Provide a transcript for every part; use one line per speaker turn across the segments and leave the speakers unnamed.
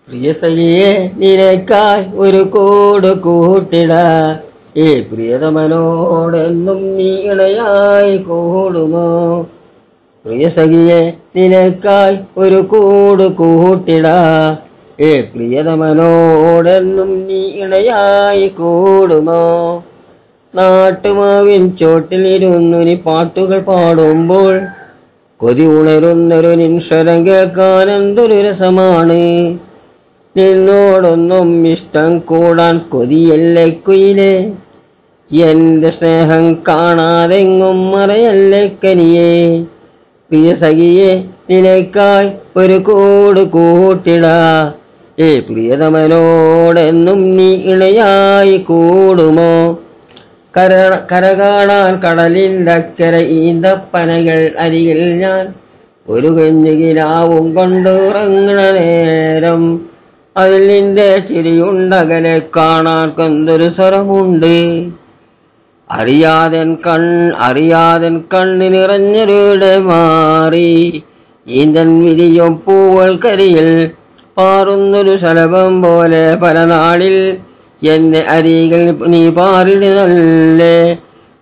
പ്രിയ സഖിയെ നിനക്കായി ഒരു കൂട് കൂട്ടിട, ഈ പ്രിയതമനോടെന്നും നീ ഇണയായി കൂടുമോ? പ്രിയ സഖിയെ നിനക്കായി ഒരു കൂട് കൂട്ടിട, ഈ പ്രിയതമനോടെന്നും നീ ഇണയായി കൂടുമോ? നാട്ടുമാവിൻ ചോട്ടിലിരുന്നു നീ പാട്ടുകൾ പാടുമ്പോൾ കൊതി ഉണരുന്നൊരു നിൻസ്വരം കേൾക്കാൻ എന്തൊരു രസമാണ്. നിന്നോടൊന്നും ഇഷ്ടം കൂടാൻ കൊതിയല്ലേ കുയിലേ, എന്റെ സ്നേഹം കാണാതെങ്ങും മറയല്ലേ കനിയേ. പ്രിയ സഖിയെ നിനക്കായി ഒരു കൂട് കൂട്ടിട, ഈ പ്രിയതമനോടെന്നും നീ ഇണയായി കൂടുമോ? കര കാണാൻ കടലിൻ്റെ അക്കരെ ഈന്തപ്പനകൾ അരികിൽ ഞാൻ ഒരു കഞ്ഞുകിലാവും കൊണ്ടുറങ്ങണ നേരം, അതിൽ നിന്റെ ചിരിയുണ്ടകലെ കാണാൻ എന്തൊരു സ്വരമുണ്ട്. അറിയാതൻ കണ്ണു നിറഞ്ഞൊരുടെ മാറി ഈന്തൻ വിരിയും പൂവൾ കരിയിൽ പാറുന്നൊരു ശലഭം പോലെ പല നാളിൽ എന്റെ അരികിൽ നീ പാറിടുന്നല്ലേ.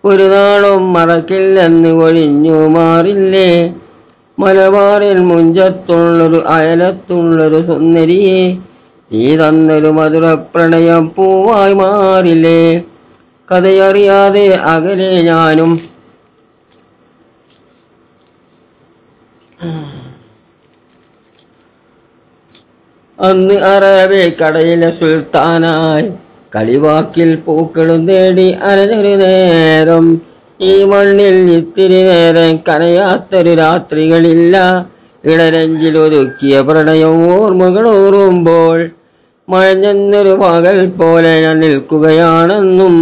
ഒരു നാളും മറക്കില്ലെന്ന് ഒഴിഞ്ഞു മാറില്ലേ. മലബാറിൽ മുഞ്ചത്തുള്ളൊരു അയലത്തുള്ളൊരു സുന്ദരിയെ നീ തന്നൊരു മധുര പ്രണയം പൂവായി മാറില്ലേ. കഥയറിയാതെ അകലെ ഞാനും അന്ന് അറബിക്കടയിലെ സുൽത്താനായി കളിവാക്കിൽ പൂക്കളും തേടി അലഞ്ഞൊരു നേരം, ഈ മണ്ണിൽ ഇത്തിരി നേരം കനയാത്തൊരു രാത്രികളില്ല. ഇടരഞ്ചിലൊതുക്കിയ പ്രണയം ഓർമ്മകൾ ഓർമ്മമ്പോൾ മഴഞ്ഞൊരു പകൽ പോലെ ഞാൻ നിൽക്കുകയാണെന്നും.